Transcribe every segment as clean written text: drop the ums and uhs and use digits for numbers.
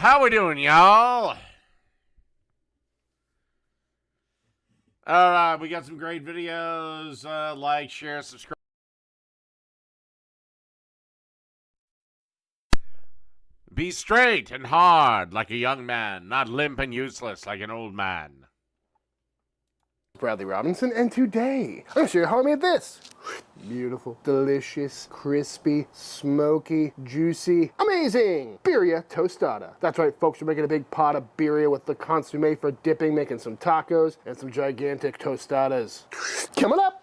How we doing, y'all? Alright, we got some great videos. Like, share, subscribe. Be straight and hard like a young man, not limp and useless like an old man. Bradley Robinson, and today I'm going to show you how I made this. Beautiful, delicious, crispy, smoky, juicy, amazing birria tostada. That's right, folks, we're making a big pot of birria with the consomme for dipping, making some tacos and some gigantic tostadas. Coming up!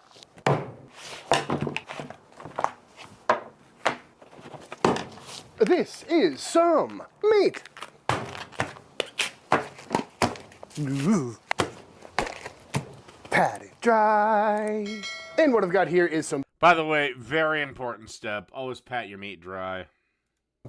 This is some meat. Ooh. Pat it dry. And what I've got here is some, By the way, very important step. Always pat your meat dry.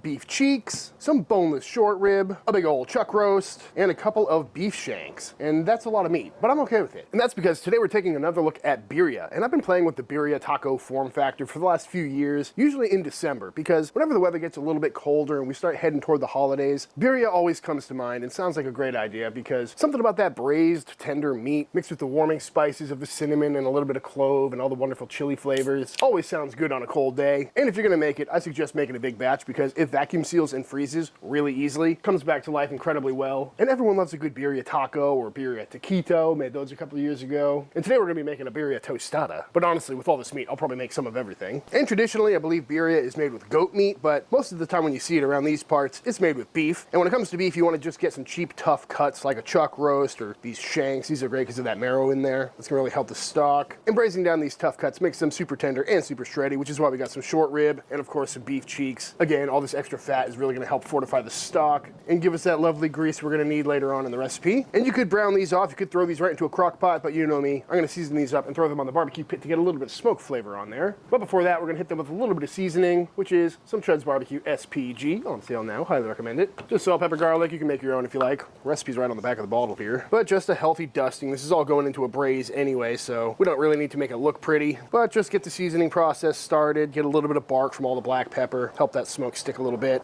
beef cheeks, some boneless short rib, a big old chuck roast, and a couple of beef shanks. And that's a lot of meat, but I'm okay with it. And that's because today we're taking another look at birria. And I've been playing with the birria taco form factor for the last few years, usually in December, because whenever the weather gets a little bit colder and we start heading toward the holidays, birria always comes to mind and sounds like a great idea because something about that braised, tender meat mixed with the warming spices of the cinnamon and a little bit of clove and all the wonderful chili flavors always sounds good on a cold day. And if you're gonna make it, I suggest making a big batch because it vacuum seals and freezes really easily, comes back to life incredibly well, and everyone loves a good birria taco or birria taquito. Made those a couple of years ago. And today we're gonna be making a birria tostada. But honestly, with all this meat, I'll probably make some of everything. And traditionally, I believe birria is made with goat meat, but most of the time when you see it around these parts, it's made with beef. And when it comes to beef, you wanna just get some cheap, tough cuts like a chuck roast or these shanks. These are great because of that marrow in there. That's gonna really help the stock. And braising down these tough cuts makes them super tender and super shreddy, which is why we got some short rib and of course some beef cheeks. Again, all this extra fat is really going to help fortify the stock and give us that lovely grease we're going to need later on in the recipe. And you could brown these off, you could throw these right into a crock pot, but you know me, I'm going to season these up and throw them on the barbecue pit to get a little bit of smoke flavor on there. But before that, we're going to hit them with a little bit of seasoning, which is some Chud's Barbecue SPG, on sale now, highly recommend it. Just salt, pepper, garlic, you can make your own if you like. Recipe's right on the back of the bottle here. But just a healthy dusting. This is all going into a braise anyway, so we don't really need to make it look pretty, but just get the seasoning process started, get a little bit of bark from all the black pepper, help that smoke stick a little bit.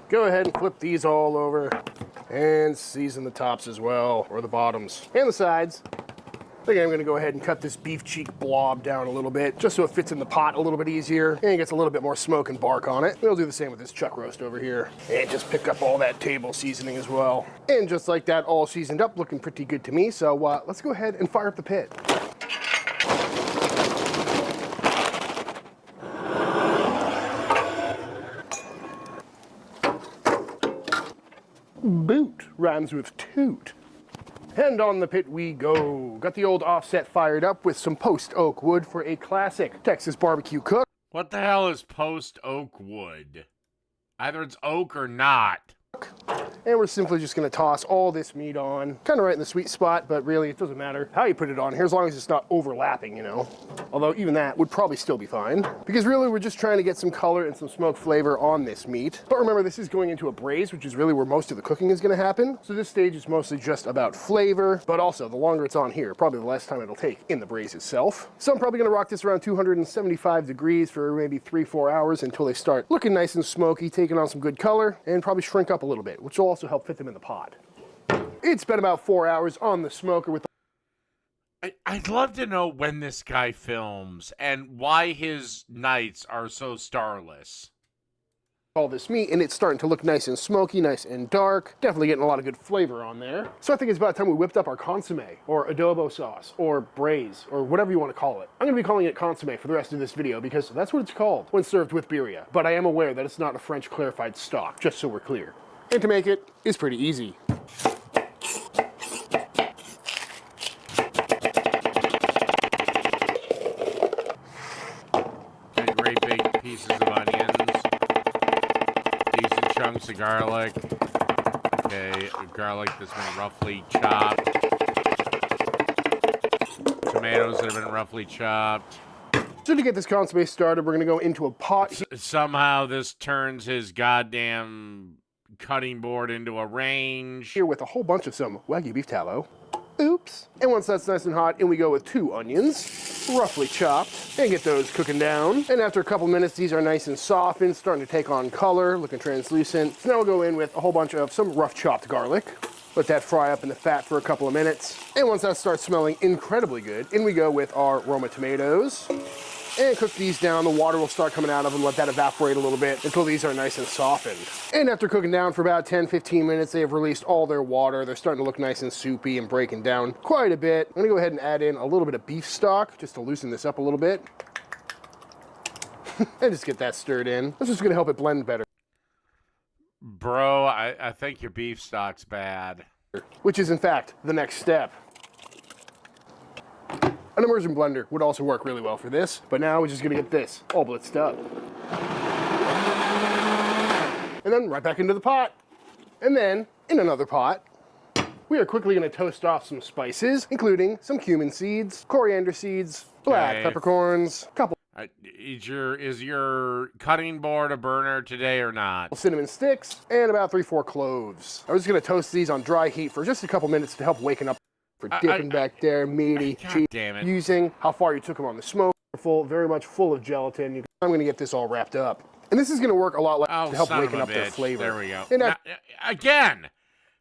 Go ahead and flip these all over and season the tops as well, or the bottoms, and the sides. Again, I'm gonna go ahead and cut this beef cheek blob down a little bit, just so it fits in the pot a little bit easier, and gets a little bit more smoke and bark on it. We'll do the same with this chuck roast over here. And just pick up all that table seasoning as well. And just like that, all seasoned up, looking pretty good to me. So let's go ahead and fire up the pit. Boot rhymes with toot. And on the pit we go. Got the old offset fired up with some post oak wood for a classic Texas barbecue cook. What the hell is post oak wood? Either it's oak or not. And we're simply just gonna toss all this meat on, kind of right in the sweet spot, but really it doesn't matter how you put it on here as long as it's not overlapping, you know. Although even that would probably still be fine, because really we're just trying to get some color and some smoke flavor on this meat. But remember, this is going into a braise, which is really where most of the cooking is gonna happen. So this stage is mostly just about flavor, but also the longer it's on here, probably the less time it'll take in the braise itself. So I'm probably gonna rock this around 275 degrees for maybe 3-4 hours until they start looking nice and smoky, taking on some good color, and probably shrink up a little bit, which will also help fit them in the pot. It's been about 4 hours on the smoker with I'd love to know when this guy films and why his nights are so starless. all this meat, and it's starting to look nice and smoky, nice and dark. Definitely getting a lot of good flavor on there. So I think it's about time we whipped up our consomme, or adobo sauce, or braise, or whatever you want to call it. I'm going to be calling it consomme for the rest of this video because that's what it's called when served with birria. But I am aware that it's not a French clarified stock, just so we're clear. And to make it is pretty easy. Great big pieces of onions, decent chunks of garlic. Okay, garlic that's been roughly chopped. Tomatoes that have been roughly chopped. So to get this consomme started, we're gonna go into a pot. Somehow this turns his goddamn cutting board into a range. Here with a whole bunch of some Wagyu beef tallow. Oops. And once that's nice and hot, in we go with 2 onions, roughly chopped. and get those cooking down. And after a couple minutes, these are nice and softened, starting to take on color, looking translucent. So now we'll go in with a whole bunch of some rough chopped garlic. Let that fry up in the fat for a couple of minutes. And once that starts smelling incredibly good, in we go with our Roma tomatoes. And cook these down. The water will start coming out of them. Let that evaporate a little bit until these are nice and softened. And after cooking down for about 10-15 minutes, they have released all their water. They're starting to look nice and soupy and breaking down quite a bit. I'm gonna go ahead and add in a little bit of beef stock just to loosen this up a little bit. And just get that stirred in. This is gonna help it blend better. Bro, I think your beef stock's bad. Which is in fact the next step. An immersion blender would also work really well for this, but now we're just gonna get this all blitzed up. And then right back into the pot. And then in another pot, we are quickly gonna toast off some spices, including some cumin seeds, coriander seeds, black peppercorns, a couple Is your cutting board a burner today or not? cinnamon sticks, and about 3-4 cloves. I was just gonna toast these on dry heat for just a couple minutes to help waken up for dipping back there, meaty, cheap. Damn it. Using how far you took them on the smoke, very much full of gelatin. I'm gonna get this all wrapped up. And this is gonna work a lot like to help waken up their flavor. There we go. And Now, again,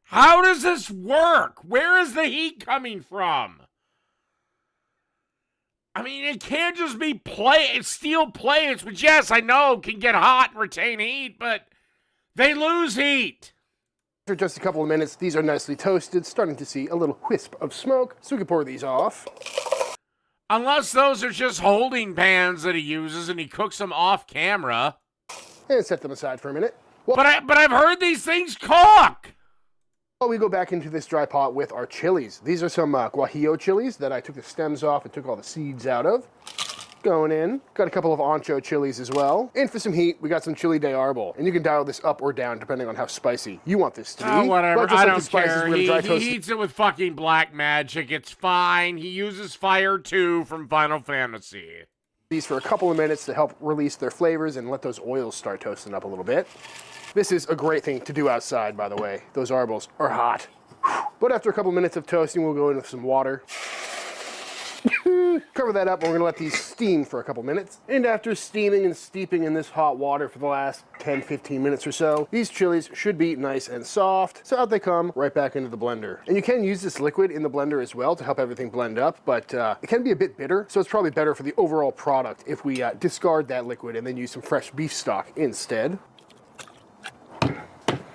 how does this work? Where is the heat coming from? I mean, it can't just be steel plates, which, yes, I know can get hot and retain heat, but they lose heat. After just a couple of minutes, these are nicely toasted, starting to see a little wisp of smoke, so we can pour these off. Unless those are just holding pans that he uses and he cooks them off camera. And set them aside for a minute. Well, But I've heard these things cook. while we go back into this dry pot with our chilies. These are some Guajillo chilies that I took the stems off and took all the seeds out of. Going in. Got a couple of ancho chilies as well. And for some heat, we got some chili de arbol. And you can dial this up or down depending on how spicy you want this to be. Oh, whatever. But just I like don't the spices, care. we're gonna dry He toast heats it with fucking black magic. It's fine. He uses fire too from Final Fantasy. these for a couple of minutes to help release their flavors and let those oils start toasting up a little bit. This is a great thing to do outside, by the way. Those arbos are hot. But after a couple minutes of toasting, we'll go in with some water. Cover that up, and we're gonna let these steam for a couple minutes. And after steaming and steeping in this hot water for the last 10-15 minutes or so, these chilies should be nice and soft. So out they come, right back into the blender. And you can use this liquid in the blender as well to help everything blend up, but it can be a bit bitter, so it's probably better for the overall product if we discard that liquid and then use some fresh beef stock instead.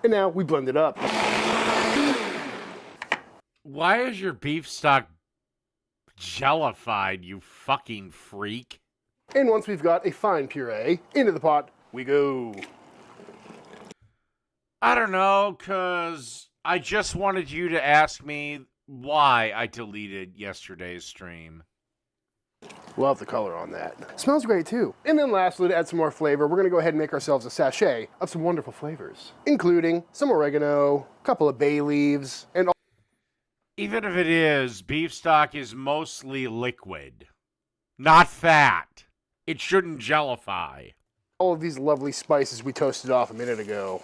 And now we blend it up. Why is your beef stock jellified, you fucking freak? And once we've got a fine puree, into the pot we go. I don't know, because I just wanted you to ask me why I deleted yesterday's stream. Love the color on that. Smells great too. And then lastly, to add some more flavor, we're gonna go ahead and make ourselves a sachet of some wonderful flavors, including some oregano, a couple of bay leaves, and Even if it is, beef stock is mostly liquid, not fat. It shouldn't jellify. all of these lovely spices we toasted off a minute ago.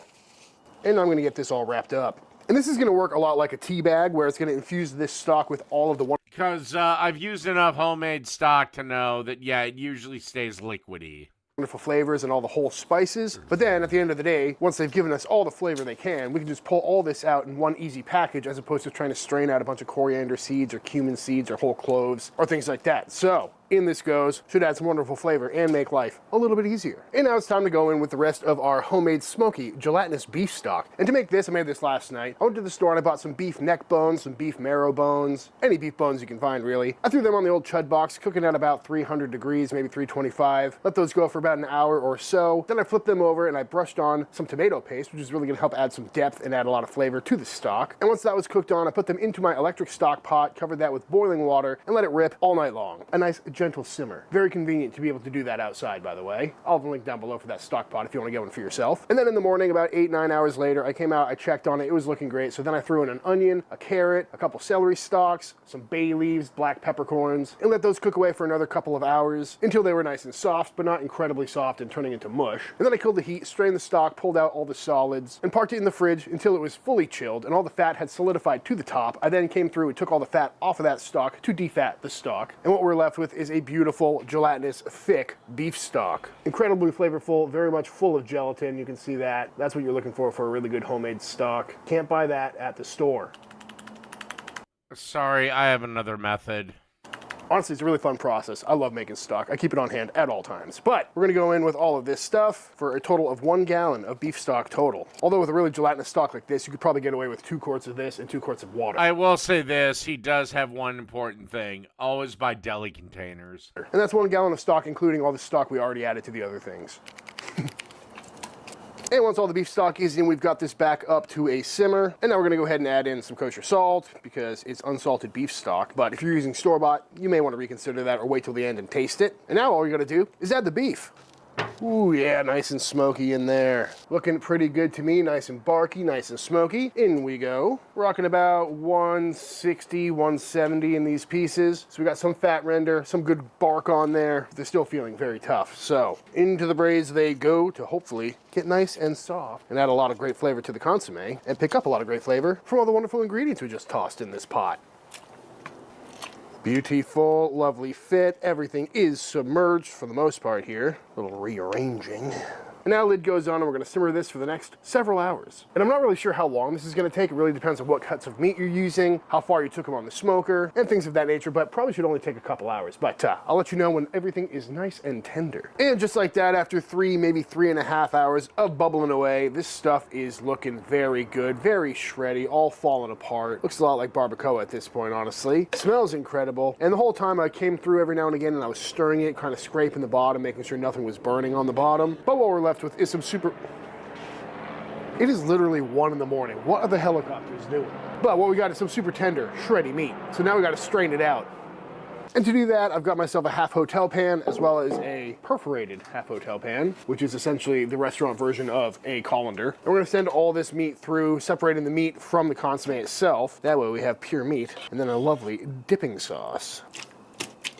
And I'm gonna get this all wrapped up. And this is gonna work a lot like a tea bag, where it's gonna infuse this stock with all of the Because I've used enough homemade stock to know that, yeah, it usually stays liquidy. wonderful flavors and all the whole spices. But then at the end of the day, once they've given us all the flavor they can, we can just pull all this out in one easy package, as opposed to trying to strain out a bunch of coriander seeds or cumin seeds or whole cloves or things like that. So in this goes, should add some wonderful flavor and make life a little bit easier. And now it's time to go in with the rest of our homemade smoky gelatinous beef stock. And to make this, I made this last night. I went to the store and I bought some beef neck bones, some beef marrow bones, any beef bones you can find really. I threw them on the old chud box, cooking at about 300 degrees, maybe 325. Let those go for about an hour or so. Then I flipped them over and I brushed on some tomato paste, which is really gonna help add some depth and add a lot of flavor to the stock. And once that was cooked on, I put them into my electric stock pot, covered that with boiling water, and let it rip all night long. A nice gentle simmer. Very convenient to be able to do that outside, by the way. I'll have a link down below for that stock pot if you want to get one for yourself. And then in the morning, about 8-9 hours later, I came out, I checked on it, it was looking great. So then I threw in an onion, a carrot, a couple celery stalks, some bay leaves, black peppercorns, and let those cook away for another couple of hours until they were nice and soft, but not incredibly soft and turning into mush. And then I killed the heat, strained the stock, pulled out all the solids, and parked it in the fridge until it was fully chilled and all the fat had solidified to the top. I then came through and took all the fat off of that stock to defat the stock. And what we're left with is is a beautiful, gelatinous, thick beef stock. Incredibly flavorful, very much full of gelatin. You can see that. That's what you're looking for a really good homemade stock. Can't buy that at the store. Sorry, I have another method. Honestly, it's a really fun process. I love making stock. I keep it on hand at all times. But we're gonna go in with all of this stuff for a total of 1 gallon of beef stock total. Although with a really gelatinous stock like this, you could probably get away with 2 quarts of this and 2 quarts of water. I will say this, he does have one important thing. Always buy deli containers. And that's 1 gallon of stock, including all the stock we already added to the other things. And once all the beef stock is in, we've got this back up to a simmer. And now we're gonna go ahead and add in some kosher salt because it's unsalted beef stock. But if you're using store-bought, you may wanna reconsider that or wait till the end and taste it. And now all you gotta do is add the beef. Ooh, yeah, nice and smoky in there. Looking pretty good to me, nice and barky, nice and smoky. In we go. Rocking about 160, 170 in these pieces. So we got some fat render, some good bark on there. They're still feeling very tough. So into the braise they go to hopefully get nice and soft and add a lot of great flavor to the consommé and pick up a lot of great flavor from all the wonderful ingredients we just tossed in this pot. Beautiful, lovely fit. Everything is submerged for the most part here. A little rearranging. And now lid goes on and we're gonna simmer this for the next several hours. And I'm not really sure how long this is gonna take. It really depends on what cuts of meat you're using, how far you took them on the smoker, and things of that nature, but probably should only take a couple hours. But I'll let you know when everything is nice and tender. And just like that, after 3, maybe 3.5 hours of bubbling away, this stuff is looking very good, very shreddy, all falling apart. Looks a lot like barbacoa at this point, honestly. Smells incredible. And the whole time I came through every now and again and I was stirring it, kind of scraping the bottom, making sure nothing was burning on the bottom. But what we're left with is some super... It is literally 1 in the morning. What are the helicopters doing? But what we got is some super tender, shreddy meat. So now we got to strain it out. And to do that, I've got myself a half hotel pan as well as a perforated half hotel pan, which is essentially the restaurant version of a colander. And we're gonna send all this meat through, separating the meat from the consommé itself. That way we have pure meat and then a lovely dipping sauce.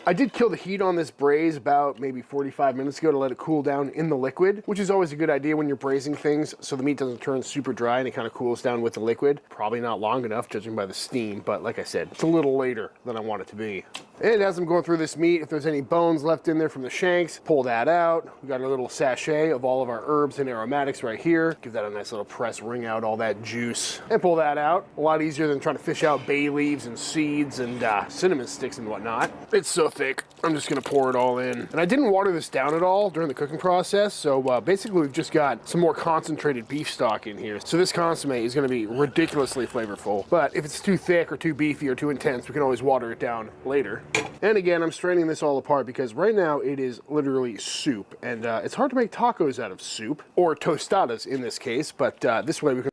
I did kill the heat on this braise about maybe 45 minutes ago to let it cool down in the liquid, which is always a good idea when you're braising things so the meat doesn't turn super dry and it kind of cools down with the liquid. Probably not long enough judging by the steam, but like I said, it's a little later than I want it to be. And as I'm going through this meat, if there's any bones left in there from the shanks, pull that out. We got a little sachet of all of our herbs and aromatics right here. Give that a nice little press, wring out all that juice, and pull that out. A lot easier than trying to fish out bay leaves and seeds and cinnamon sticks and whatnot. It's so thick. I'm just gonna pour it all in. And I didn't water this down at all during the cooking process, so basically we've just got some more concentrated beef stock in here. So this consommé is gonna be ridiculously flavorful. But if it's too thick or too beefy or too intense, we can always water it down later. And again, I'm straining this all apart because right now it is literally soup. And it's hard to make tacos out of soup, or tostadas in this case, but this way we can...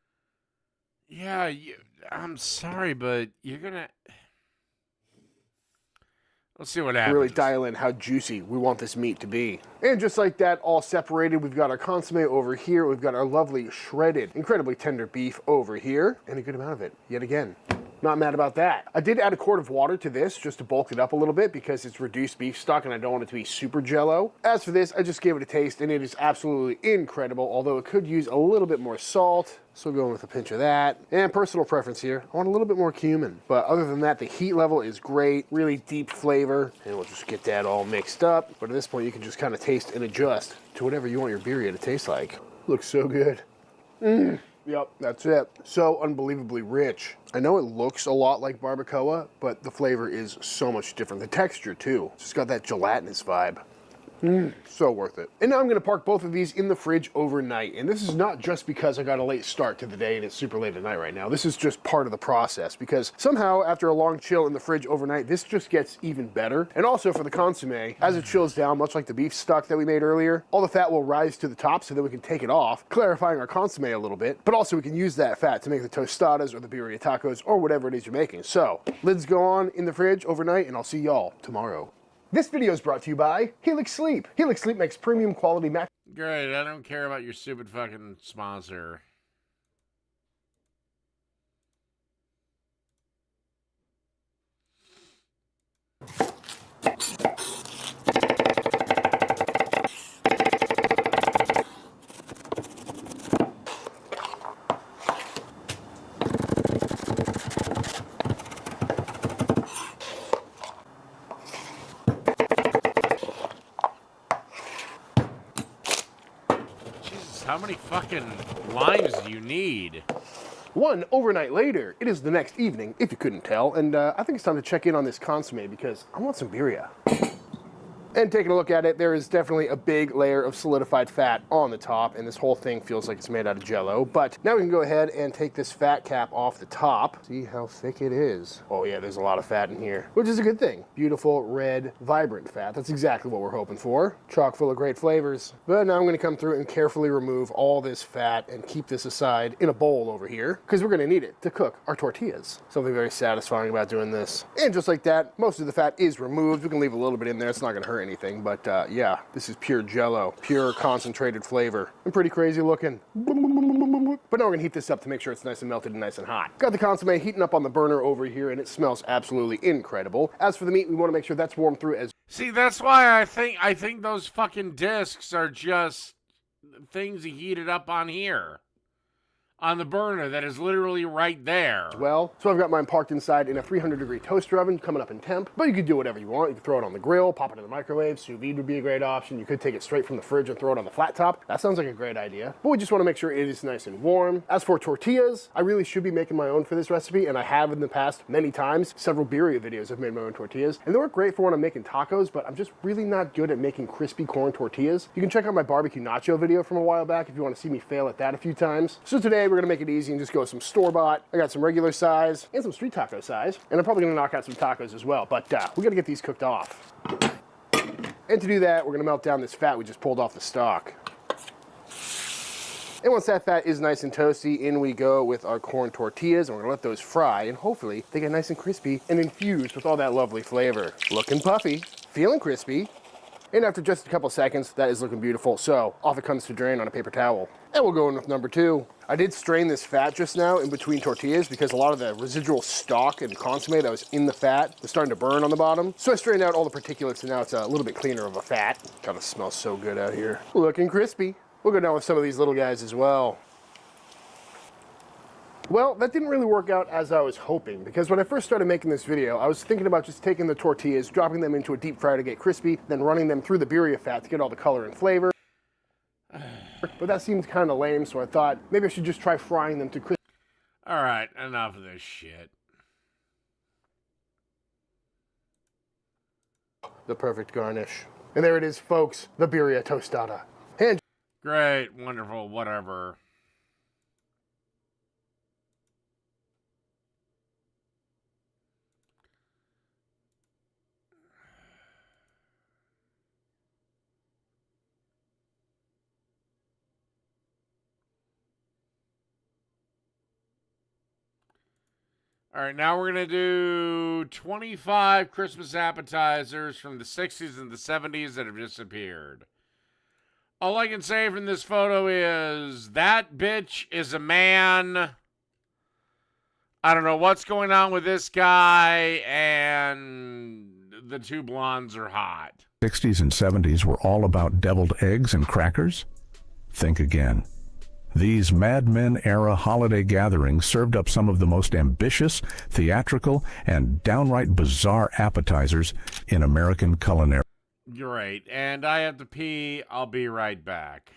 Yeah, I'm sorry, but you're gonna... Let's see what happens. really dial in how juicy we want this meat to be. And just like that, all separated, we've got our consommé over here. We've got our lovely shredded, incredibly tender beef over here, and a good amount of it, yet again. Not mad about that. I did add a quart of water to this just to bulk it up a little bit because it's reduced beef stock and I don't want it to be super jello. As for this, I just gave it a taste and it is absolutely incredible, although it could use a little bit more salt. So we're going with a pinch of that. And personal preference here, I want a little bit more cumin. But other than that, the heat level is great, really deep flavor. And we'll just get that all mixed up. But at this point, you can just kind of taste and adjust to whatever you want your birria to taste like. Looks so good. Yep, that's it. So unbelievably rich. I know it looks a lot like barbacoa, but the flavor is so much different. The texture too. It's just got that gelatinous vibe. So worth it. And now I'm gonna park both of these in the fridge overnight. And this is not just because I got a late start to the day and it's super late at night right now. This is just part of the process because somehow after a long chill in the fridge overnight, this just gets even better. And also for the consommé, as it chills down, much like the beef stock that we made earlier, all the fat will rise to the top so that we can take it off, clarifying our consommé a little bit, but also we can use that fat to make the tostadas or the birria tacos or whatever it is you're making. So lids go on in the fridge overnight and I'll see y'all tomorrow. This video is brought to you by Helix Sleep. Helix Sleep makes premium quality mattress. Great, I don't care about your stupid fucking sponsor. how many fucking limes do you need? One overnight later, it is the next evening, if you couldn't tell, and I think it's time to check in on this consomme because I want some birria. And taking a look at it, there is definitely a big layer of solidified fat on the top, and this whole thing feels like it's made out of Jell-O. But now we can go ahead and take this fat cap off the top. See how thick it is. Oh yeah, there's a lot of fat in here, which is a good thing. Beautiful, red, vibrant fat. That's exactly what we're hoping for. Chock full of great flavors. But now I'm gonna come through and carefully remove all this fat and keep this aside in a bowl over here, because we're gonna need it to cook our tortillas. Something very satisfying about doing this. And just like that, most of the fat is removed. We can leave a little bit in there. It's not gonna hurt anything, but yeah, this is pure Jell-O, pure concentrated flavor, and pretty crazy looking. But now we're gonna heat this up to make sure it's nice and melted and nice and hot. Got the consomme heating up on the burner over here, and it smells absolutely incredible. As for the meat, we want to make sure that's warmed through as. See, that's why I think those fucking discs are just things you heated up on here. On the burner that is literally right there. Well, so I've got mine parked inside in a 300-degree toaster oven coming up in temp, but you could do whatever you want. You could throw it on the grill, pop it in the microwave, sous vide would be a great option. You could take it straight from the fridge and throw it on the flat top. That sounds like a great idea, but we just want to make sure it is nice and warm. As for tortillas, I really should be making my own for this recipe, and I have in the past many times. Several birria videos I've made my own tortillas, and they work great for when I'm making tacos, but I'm just really not good at making crispy corn tortillas. You can check out my barbecue nacho video from a while back if you want to see me fail at that a few times. So today we're gonna make it easy and just go with some store-bought. I got some regular size and some street taco size, and I'm probably gonna knock out some tacos as well, but we gotta get these cooked off. And to do that, we're gonna melt down this fat we just pulled off the stock. And once that fat is nice and toasty, in we go with our corn tortillas, and we're gonna let those fry, and hopefully they get nice and crispy and infused with all that lovely flavor. Looking puffy, feeling crispy, and after just a couple seconds, that is looking beautiful. So off it comes to drain on a paper towel. And we'll go in with number 2. I did strain this fat just now in between tortillas because a lot of the residual stock and consomme that was in the fat was starting to burn on the bottom. So I strained out all the particulates, and now it's a little bit cleaner of a fat. God, it smells so good out here. Looking crispy. We'll go down with some of these little guys as well. Well, that didn't really work out as I was hoping, because when I first started making this video, I was thinking about just taking the tortillas, dropping them into a deep fryer to get crispy, then running them through the birria fat to get all the color and flavor. But that seemed kind of lame, so I thought maybe I should just try frying them to crispy. All right, enough of this shit. The perfect garnish. And there it is, folks, the birria tostada. And Great, wonderful, whatever. All right, now we're going to do 25 Christmas appetizers from the 60s and the 70s that have disappeared. All I can say from this photo is that bitch is a man. I don't know what's going on with this guy, and the two blondes are hot. 60s and 70s were all about deviled eggs and crackers? Think again. These Mad Men-era holiday gatherings served up some of the most ambitious, theatrical, and downright bizarre appetizers in American culinary. Great, and I have to pee. I'll be right back.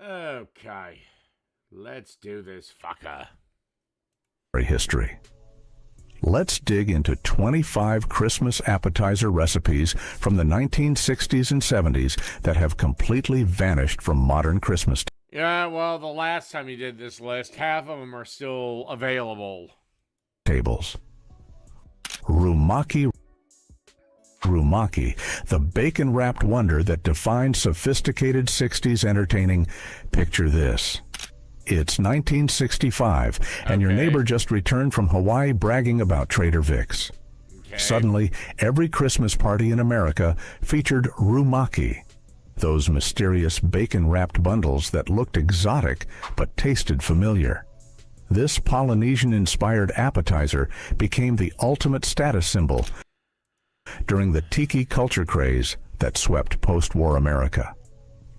Okay. Let's do this fucker. History. Let's dig into 25 Christmas appetizer recipes from the 1960s and 70s that have completely vanished from modern Christmas Yeah, well, the last time you did this list, half of them are still available. tables. Rumaki. Rumaki, the bacon-wrapped wonder that defined sophisticated 60s entertaining. Picture this. It's 1965, and your Okay. neighbor just returned from Hawaii bragging about Trader Vic's. Okay. Suddenly, every Christmas party in America featured rumaki, those mysterious bacon-wrapped bundles that looked exotic but tasted familiar. This Polynesian-inspired appetizer became the ultimate status symbol during the tiki culture craze that swept post-war America.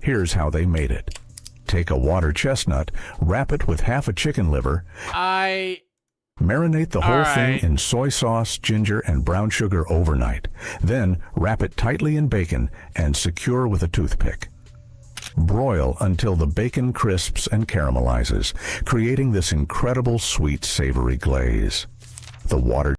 Here's how they made it. Take a water chestnut, wrap it with half a chicken liver, marinate the whole thing in soy sauce, ginger, and brown sugar overnight. Then wrap it tightly in bacon and secure with a toothpick. Broil until the bacon crisps and caramelizes, creating this incredible sweet savory glaze. The water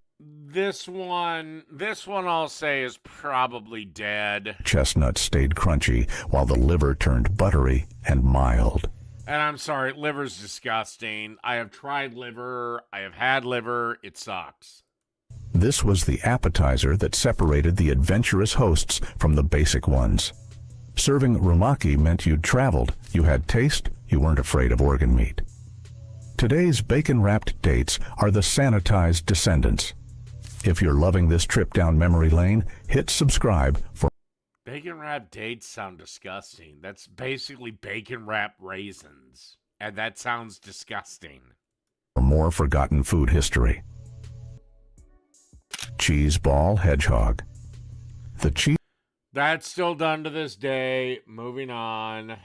This one I'll say is probably dead. chestnut stayed crunchy while the liver turned buttery and mild. And I'm sorry, liver's disgusting. I have tried liver. I have had liver. It sucks. This was the appetizer that separated the adventurous hosts from the basic ones. Serving rumaki meant you'd traveled, you had taste, you weren't afraid of organ meat. Today's bacon-wrapped dates are the sanitized descendants. If you're loving this trip down memory lane, hit subscribe for Bacon wrapped dates sound disgusting. That's basically bacon wrapped raisins. And that sounds disgusting. more forgotten food history. Cheese ball hedgehog. The cheese That's still done to this day. Moving on.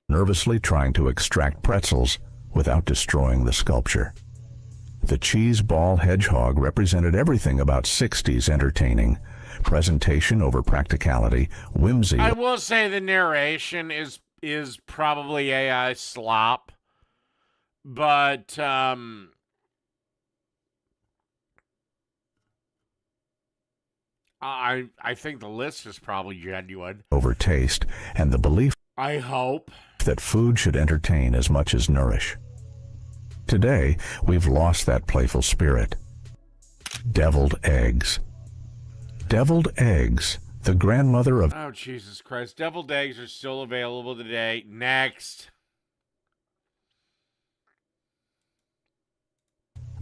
nervously trying to extract pretzels without destroying the sculpture. The cheese ball hedgehog represented everything about 60s entertaining. Presentation over practicality, whimsy. I will say the narration is probably AI slop. But I think the list is probably genuine. Over taste, and the belief I hope. that food should entertain as much as nourish. Today, we've lost that playful spirit. Deviled eggs. Deviled eggs, the grandmother of Oh, Jesus Christ. Deviled eggs are still available today. Next.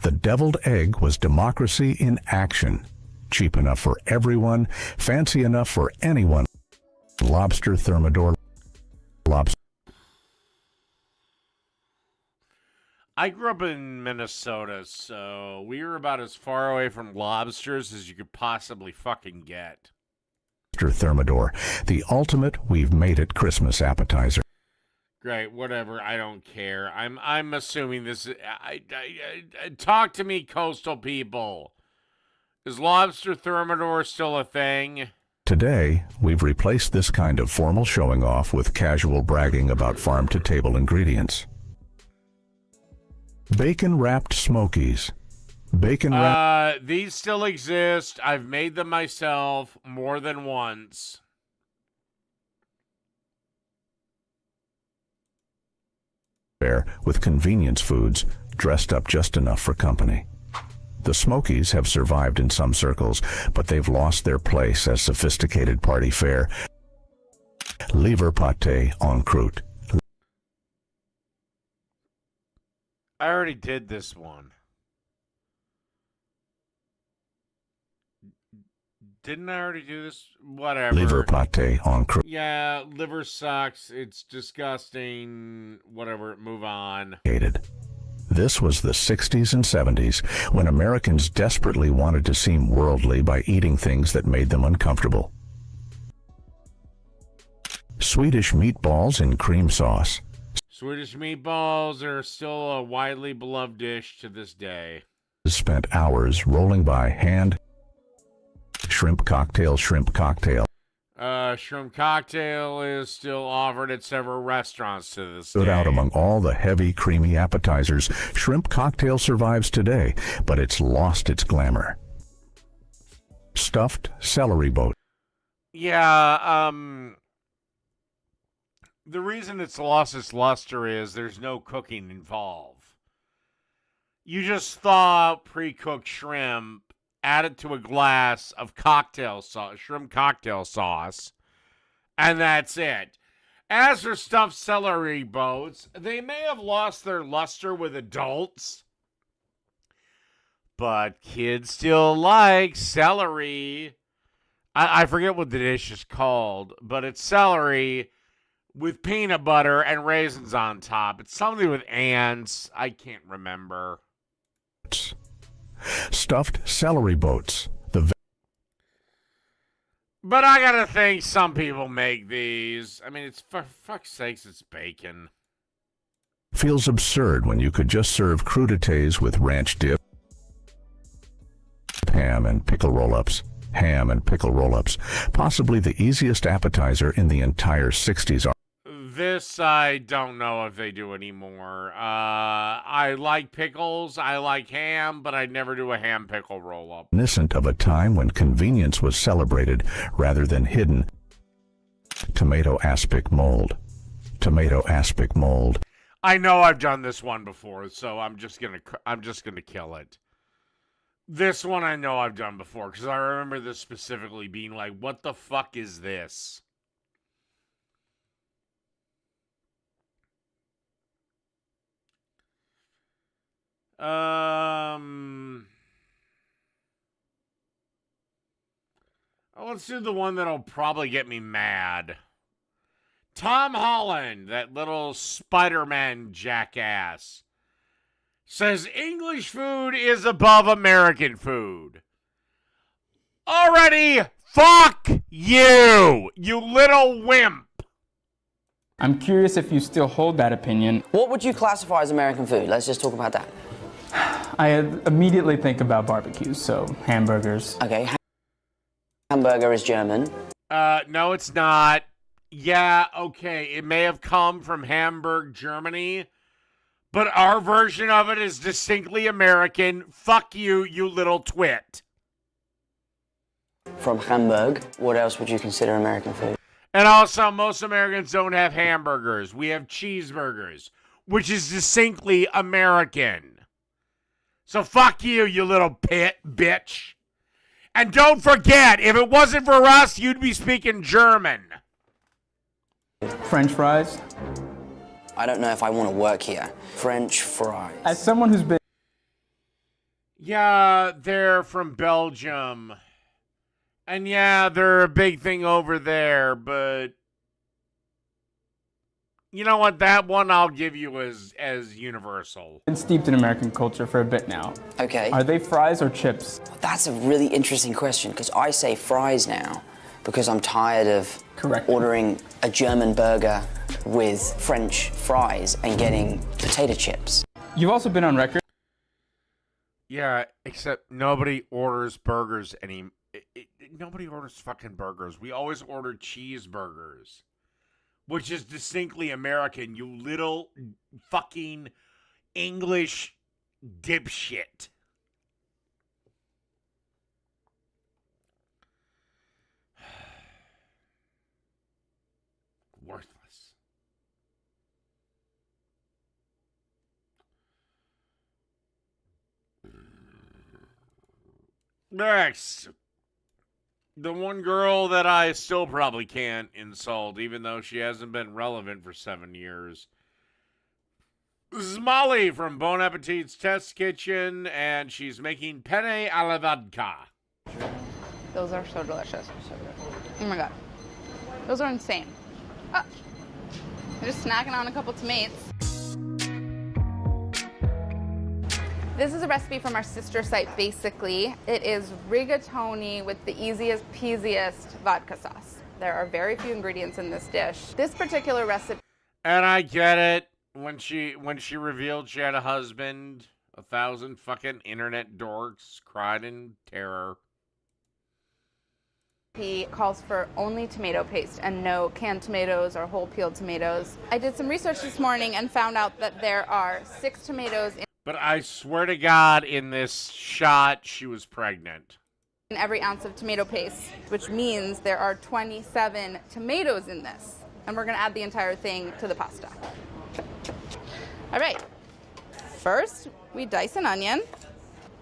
the deviled egg was democracy in action. Cheap enough for everyone, fancy enough for anyone. Lobster Thermidor. Lobster. I grew up in Minnesota, so we were about as far away from lobsters as you could possibly fucking get. Thermidor, the ultimate we've made it Christmas appetizer. Great, whatever. I don't care. I'm assuming this. Talk to me, coastal people. Is lobster thermidor still a thing? Today, we've replaced this kind of formal showing off with casual bragging about farm-to-table ingredients. Bacon-wrapped Smokies. Bacon-wrapped... These still exist. I've made them myself more than once. with convenience foods dressed up just enough for company. The Smokies have survived in some circles, but they've lost their place as sophisticated party fare. Liver pâté en croûte. I already did this one. Didn't I already do this? Whatever. Liver pâté en croûte. Yeah, liver sucks. It's disgusting. Whatever. Move on. This was the 60s and 70s, when Americans desperately wanted to seem worldly by eating things that made them uncomfortable. Swedish meatballs in cream sauce. Swedish meatballs are still a widely beloved dish to this day. spent hours rolling by hand. Shrimp cocktail, shrimp cocktail. Shrimp cocktail is still offered at several restaurants to this Stood day. out among all the heavy, creamy appetizers. Shrimp cocktail survives today, but it's lost its glamour. Stuffed celery boat. Yeah, the reason it's lost its luster is there's no cooking involved. You just thaw pre-cooked shrimp, add it to a glass of cocktail sauce, shrimp cocktail sauce, and that's it. As for stuffed celery boats, they may have lost their luster with adults, but kids still like celery. I forget what the dish is called, but it's celery with peanut butter and raisins on top. It's something with ants. I can't remember. Stuffed celery boats. But I gotta think some people make these. I mean, it's for fuck's sakes, it's bacon. Feels absurd when you could just serve crudités with ranch dip, ham and pickle roll-ups. Ham and pickle roll-ups. Possibly the easiest appetizer in the entire 60s. This I don't know if they do anymore. I like pickles, I like ham, but I'd never do a ham pickle roll-up. Reminiscent of a time when convenience was celebrated rather than hidden. Tomato aspic mold. Tomato aspic mold. I know I've done this one before, so I'm just gonna kill it. This one I know I've done before because I remember this specifically being like, "What the fuck is this?" Let's do the one that'll probably get me mad. Tom Holland, that little Spider-Man jackass, says English food is above American food. Already, fuck you, you little wimp. I'm curious if you still hold that opinion. What would you classify as American food? Let's just talk about that. I immediately think about barbecues, so hamburgers. Okay, hamburger is German. No, it's not. Yeah, okay, it may have come from Hamburg, Germany, but our version of it is distinctly American. Fuck you, you little twit. From Hamburg, what else would you consider American food? And also, most Americans don't have hamburgers. We have cheeseburgers, which is distinctly American. So fuck you, you little bitch. And don't forget, if it wasn't for us, you'd be speaking German. French fries. I don't know if I want to work here. French fries. As someone who's been... Yeah, they're from Belgium. And yeah, they're a big thing over there, but... You know what? That one I'll give you as universal. Been steeped in American culture for a bit now. Okay. Are they fries or chips? That's a really interesting question, because I say fries now, because I'm tired of Correct. ordering a German burger with French fries and getting potato chips. You've also been on record. Yeah, except nobody orders burgers nobody orders fucking burgers. We always order cheeseburgers, which is distinctly American, you little fucking English dipshit. Worthless. Next. The one girl that I still probably can't insult, even though she hasn't been relevant for 7 years. This is Molly from Bon Appetit's Test Kitchen, and she's making penne alla vodka. Those are so delicious. Oh my god. Those are insane. Ah. I'm just snacking on a couple tomatoes. This is a recipe from our sister site, Basically. It is rigatoni with the easiest peasiest vodka sauce. There are very few ingredients in this dish. This particular recipe... And I get it. When she revealed she had a husband, 1,000 fucking internet dorks cried in terror. He calls for only tomato paste and no canned tomatoes or whole peeled tomatoes. I did some research this morning and found out that there are 6 tomatoes But I swear to God, in this shot, she was pregnant. in every ounce of tomato paste, which means there are 27 tomatoes in this. And we're gonna add the entire thing to the pasta. All right, first we dice an onion.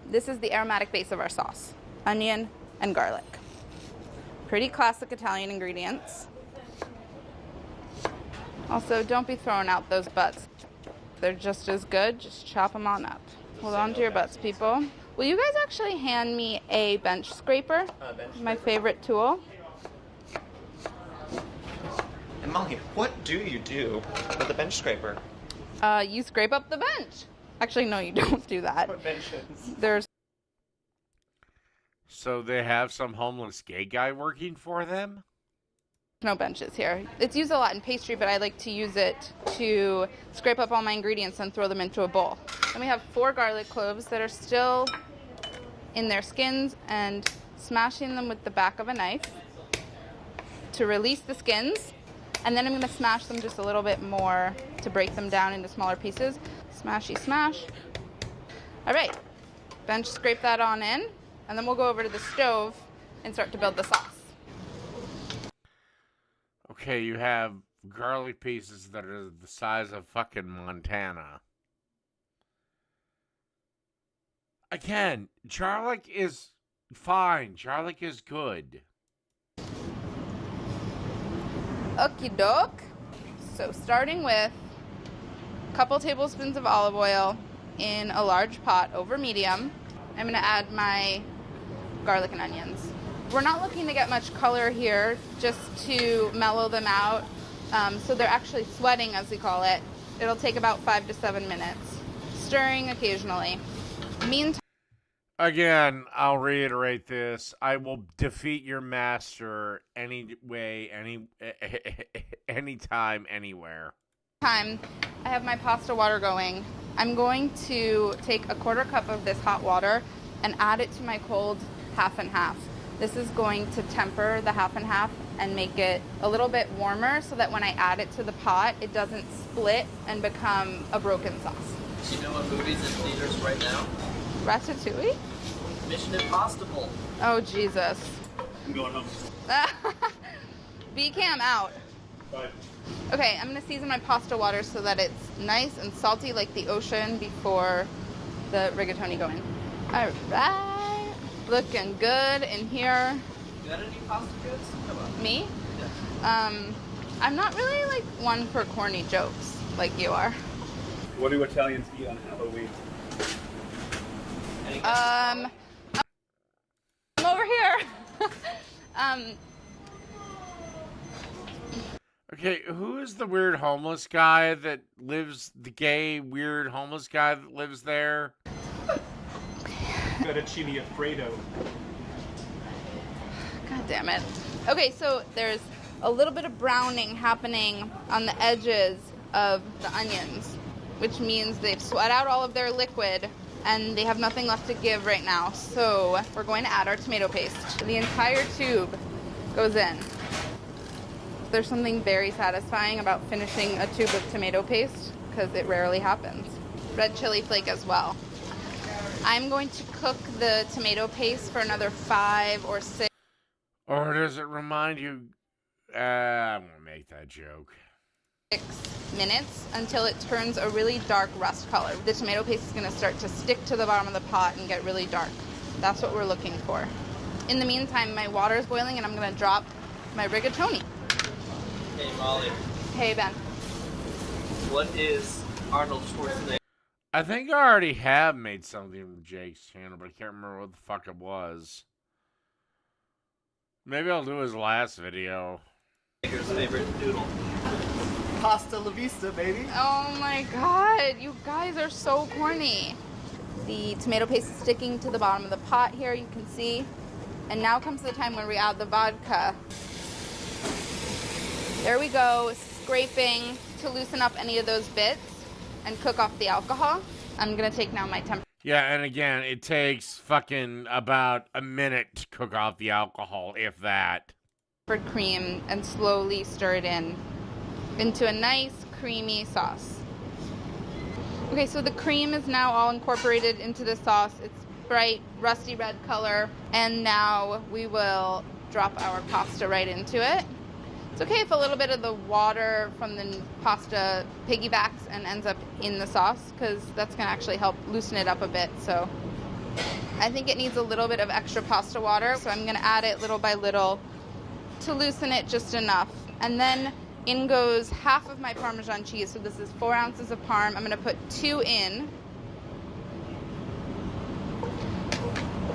This is the aromatic base of our sauce, onion and garlic. Pretty classic Italian ingredients. Also, don't be throwing out those butts. They're just as good, just chop them on up. Hold on to your butts, people. Will you guys actually hand me a bench scraper? My favorite tool. And Molly, what do you do with a bench scraper? You scrape up the bench. Actually, no, you don't do that. What benches? There's So they have some homeless gay guy working for them? no benches here. It's used a lot in pastry, but I like to use it to scrape up all my ingredients and throw them into a bowl. And we have 4 garlic cloves that are still in their skins, and smashing them with the back of a knife to release the skins. And then I'm going to smash them just a little bit more to break them down into smaller pieces. Smashy smash. All right, bench scrape that on in, and then we'll go over to the stove and start to build the sauce. Okay, you have garlic pieces that are the size of fucking Montana. Again, garlic is fine. Garlic is good. Okie doke. So starting with a couple tablespoons of olive oil in a large pot over medium, I'm going to add my garlic and onions. We're not looking to get much color here, just to mellow them out. So they're actually sweating, as we call it. It'll take about 5 to 7 minutes, stirring occasionally. Meantime, Again, I'll reiterate this. I will defeat your master any way, anytime, anywhere. I have my pasta water going. I'm going to take a 1/4 cup of this hot water and add it to my cold half and half. This is going to temper the half and half and make it a little bit warmer so that when I add it to the pot, it doesn't split and become a broken sauce. Do you know what movie's in theaters right now? Ratatouille? Mission Impossible. Oh, Jesus. I'm going home. B-cam out. Bye. Okay, I'm going to season my pasta water so that it's nice and salty like the ocean before the rigatoni go in. All right. Looking good in here. You got any pasta jokes? Come on. Me? Yeah. I'm not really like one for corny jokes like you are. What do Italians eat on Halloween? Any guesses? I'm over here. Okay, who is the weird homeless guy that lives, the gay weird homeless guy that lives there? Fettuccine Alfredo. God damn it. Okay, so there's a little bit of browning happening on the edges of the onions, which means they've sweat out all of their liquid and they have nothing left to give right now. So we're going to add our tomato paste. The entire tube goes in. There's something very satisfying about finishing a tube of tomato paste because it rarely happens. Red chili flake as well. I'm going to cook the tomato paste for another 5 or 6. Or does it remind you? I'm going to make that joke. 6 minutes until it turns a really dark rust color. The tomato paste is going to start to stick to the bottom of the pot and get really dark. That's what we're looking for. In the meantime, my water is boiling and I'm going to drop my rigatoni. Hey, Molly. Hey, Ben. What is Arnold Schwarzenegger? I think I already have made something from Jake's channel, but I can't remember what the fuck it was. Maybe I'll do his last video. Favorite noodle. Pasta la vista, baby. Oh my god, you guys are so corny. The tomato paste is sticking to the bottom of the pot here, you can see. And now comes the time when we add the vodka. There we go, scraping to loosen up any of those bits and cook off the alcohol. I'm gonna take now my temperature Yeah, and again, it takes fucking about a minute to cook off the alcohol, if that. cream and slowly stir it into a nice creamy sauce. Okay, so the cream is now all incorporated into the sauce. It's bright, rusty red color. And now we will drop our pasta right into it. It's okay if a little bit of the water from the pasta piggybacks and ends up in the sauce, because that's going to actually help loosen it up a bit. So I think it needs a little bit of extra pasta water, so I'm going to add it little by little to loosen it just enough. And then in goes half of my Parmesan cheese. So this is 4 ounces of Parm. I'm going to put 2 in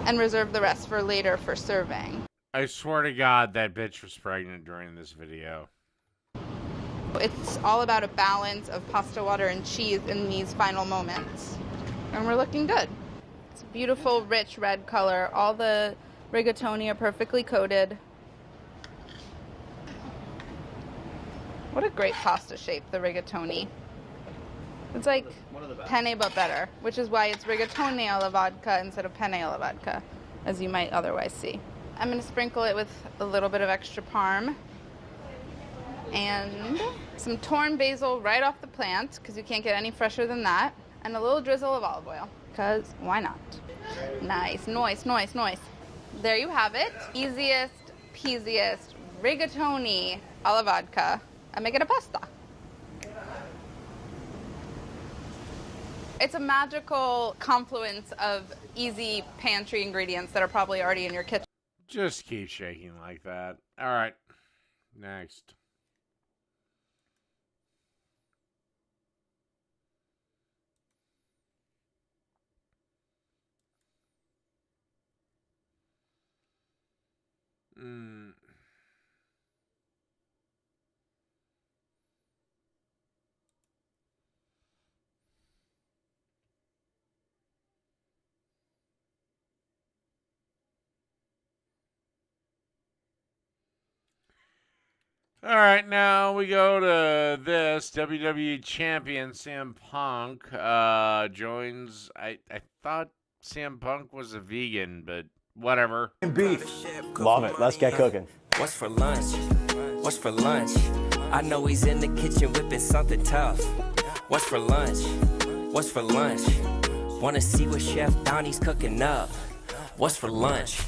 and reserve the rest for later for serving. I swear to God, that bitch was pregnant during this video. It's all about a balance of pasta water and cheese in these final moments. And we're looking good. It's a beautiful, rich red color. All the rigatoni are perfectly coated. What a great pasta shape, the rigatoni. It's like penne but better, which is why it's rigatoni alla vodka instead of penne alla vodka, as you might otherwise see. I'm going to sprinkle it with a little bit of extra parm and some torn basil right off the plant, because you can't get any fresher than that, and a little drizzle of olive oil, because why not? Nice, nice, nice, nice. There you have it. Easiest, peasiest rigatoni alla vodka. I'm making a pasta. It's a magical confluence of easy pantry ingredients that are probably already in your kitchen. Just keep shaking like that. All right. Next. All right, now we go to this. WWE Champion CM Punk joins. I thought CM Punk was a vegan, but whatever. Beef. Love it. Let's get cooking. What's for lunch? What's for lunch? I know he's in the kitchen whipping something tough. What's for lunch? What's for lunch? Wanna see what Chef Donnie's cooking up? What's for lunch?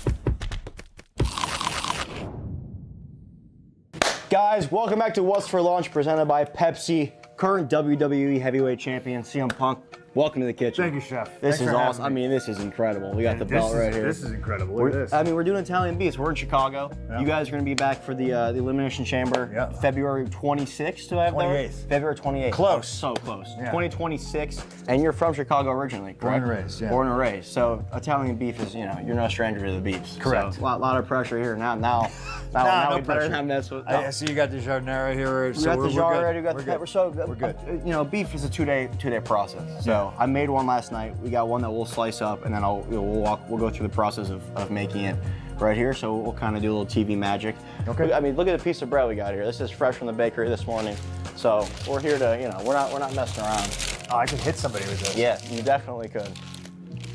Guys, welcome back to What's for Lunch, presented by Pepsi. Current WWE Heavyweight Champion CM Punk. Welcome to the kitchen. Thank you, Chef. This Thanks is for having awesome. me. I mean, this is incredible. We got the belt right here. This is incredible. Look at this. I mean, we're doing Italian beefs. We're in Chicago. Yeah. You guys are going to be back for the Elimination Chamber. February 26th, do I have 28th. February 28th. Close. So close. Yeah. 2026. And you're from Chicago originally, correct? Born and raised, yeah. Born and raised. So Italian beef is, you're no stranger to the beefs. Correct. So, a lot of pressure here. Now no we better pressure. have this. I see you got the jardinera here. We got the jar already. We got the good. pepper. So, We're good. beef is a two-day process. So I made one last night. We got one that we'll slice up, and then we'll go through the process of making it right here. So we'll kind of do a little TV magic. Okay. I mean, look at the piece of bread we got here. This is fresh from the bakery this morning. So we're here to, we're not messing around. Oh, I could hit somebody with this. Yeah, you definitely could.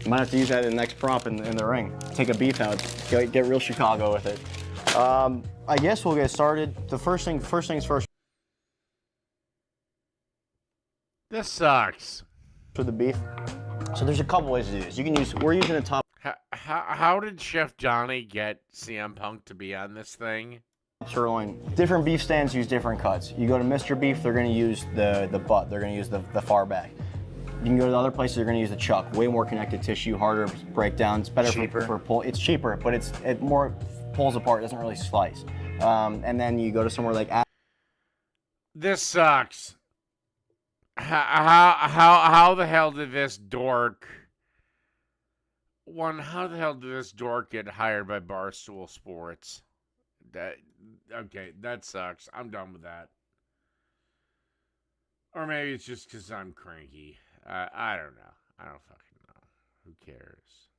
You might have to use that in the next prop in the ring. Take a beef out. Get real Chicago with it. I guess we'll get started. The first things first. This sucks. For the beef. So there's a couple ways to do this. We're using a top How did Chef Johnny get CM Punk to be on this thing? sirloin. Different beef stands use different cuts. You go to Mr. Beef, they're going to use the butt. They're going to use the far back. You can go to the other places, they're going to use the chuck. Way more connected tissue, harder to break down. It's better for pull. It's cheaper, but it more pulls apart. It doesn't really slice. And then you go to somewhere like. This sucks. How the hell did this dork? How the hell did this dork get hired by Barstool Sports? That sucks. I'm done with that. Or maybe it's just because I'm cranky. I don't know. I don't fucking know. Who cares?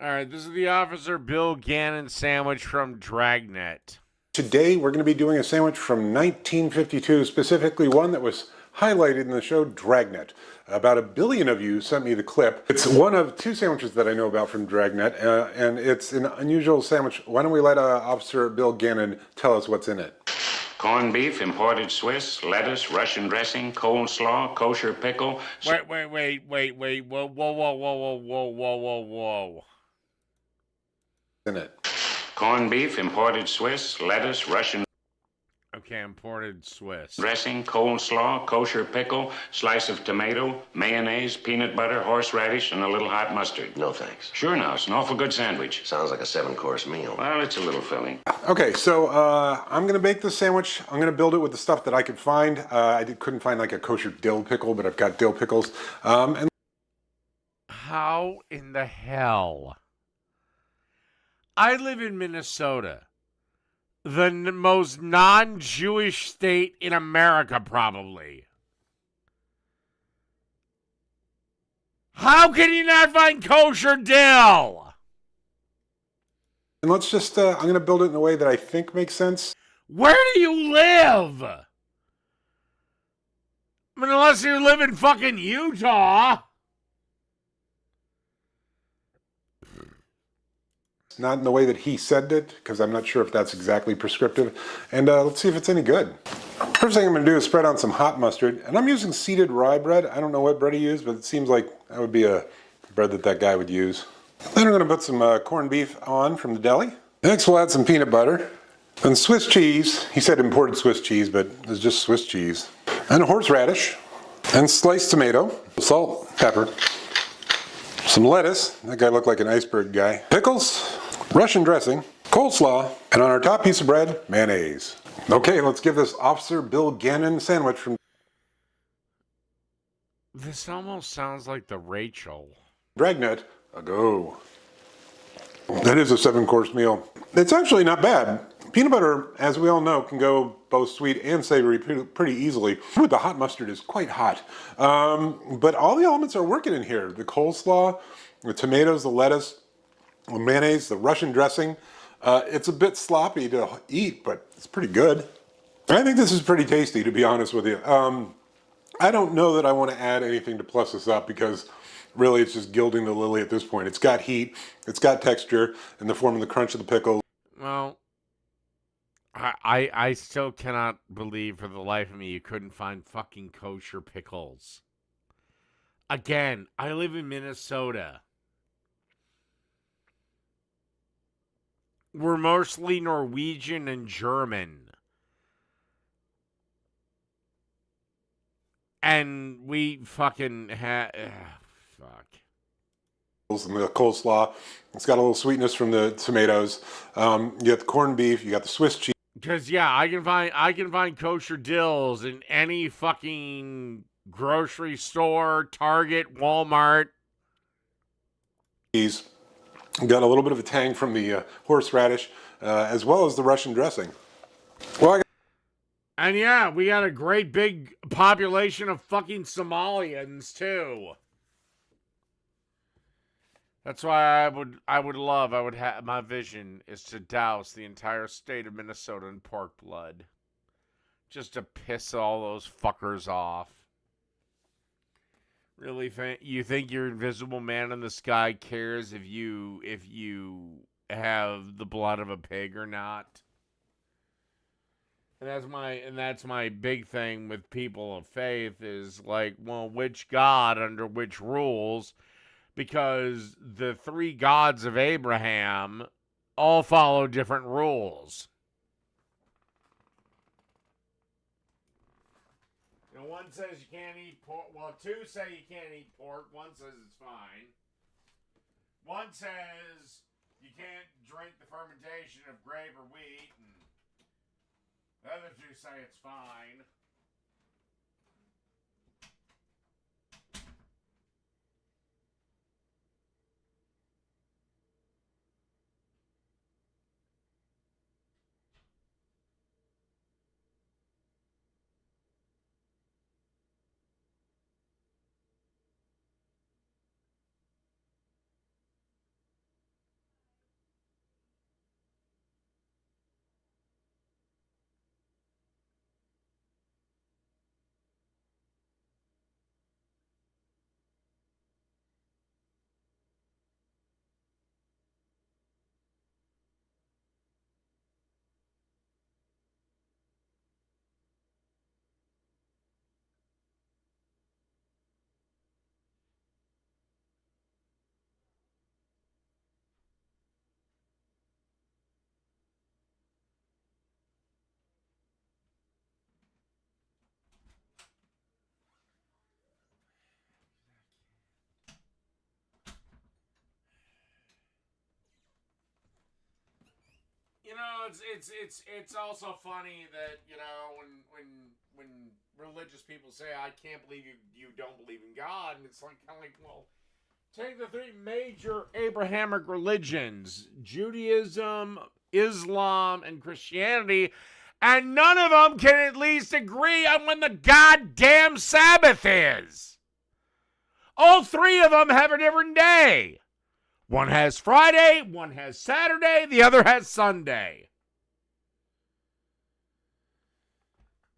All right, this is the Officer Bill Gannon sandwich from Dragnet. Today we're going to be doing a sandwich from 1952, specifically one that was highlighted in the show Dragnet. About 1 billion of you sent me the clip. It's one of 2 sandwiches that I know about from Dragnet, and it's an unusual sandwich. Why don't we let Officer Bill Gannon tell us what's in it? Corned beef, imported Swiss, lettuce, Russian dressing, coleslaw, kosher pickle. Wait. Whoa. In it. Corned beef, imported Swiss, lettuce, Russian Okay, imported Swiss. dressing, coleslaw, kosher pickle, slice of tomato, mayonnaise, peanut butter, horseradish, and a little hot mustard. No thanks. Sure now, it's an awful good sandwich. Sounds like a 7-course meal. Well, it's a little filling. Okay, so I'm going to bake this sandwich. I'm going to build it with the stuff that I could find. Couldn't find like a kosher dill pickle, but I've got dill pickles. And How in the hell? I live in Minnesota, the most non-Jewish state in America, probably. How can you not find kosher dill? And let's just, I'm going to build it in a way that I think makes sense. Where do you live? I mean, unless you live in fucking Utah. Not in the way that he said it, because I'm not sure if that's exactly prescriptive. And let's see if it's any good. First thing I'm going to do is spread on some hot mustard. And I'm using seeded rye bread. I don't know what bread he used, but it seems like that would be a bread that guy would use. Then I'm going to put some corned beef on from the deli. Next we'll add some peanut butter. And Swiss cheese. He said imported Swiss cheese, but it's just Swiss cheese. And a horseradish. And sliced tomato. Salt, pepper. Some lettuce. That guy looked like an iceberg guy. Pickles. Russian dressing, coleslaw, and on our top piece of bread, mayonnaise. Okay, let's give this Officer Bill Gannon sandwich from This almost sounds like the Rachel. Dragnet a go. That is a 7-course meal. It's actually not bad. Peanut butter, as we all know, can go both sweet and savory pretty easily. The hot mustard is quite hot. But all the elements are working in here. The coleslaw, the tomatoes, the lettuce, the mayonnaise, the Russian dressing. It's a bit sloppy to eat, but it's pretty good. I think this is pretty tasty, to be honest with you. I don't know that I want to add anything to plus this up because really it's just gilding the lily at this point. It's got heat, it's got texture in the form of the crunch of the pickle. Well, I still cannot believe for the life of me you couldn't find fucking kosher pickles. Again, I live in Minnesota. We're mostly Norwegian and German. And we fucking fuck. And the coleslaw. It's got a little sweetness from the tomatoes. You got the corned beef, you got the Swiss cheese. Because yeah, I can find kosher dills in any fucking grocery store, Target, Walmart. Got a little bit of a tang from the horseradish, as well as the Russian dressing. Well, And yeah, we got a great big population of fucking Somalians too. That's why my vision is to douse the entire state of Minnesota in pork blood. Just to piss all those fuckers off. Really you think your invisible man in the sky cares if you have the blood of a pig or not? And that's my big thing with people of faith is like, well, which God under which rules? Because the 3 gods of Abraham all follow different rules. And one says you can't eat pork. Well, 2 say you can't eat pork. 1 says it's fine. 1 says you can't drink the fermentation of grape or wheat. And the other 2 say it's fine. You know, it's also funny that, you know, when religious people say, I can't believe you don't believe in God, and it's like kind of like, well, take the three major Abrahamic religions, Judaism, Islam, and Christianity, and none of them can at least agree on when the goddamn Sabbath is. All three of them have a different day. One has Friday, one has Saturday, the other has Sunday.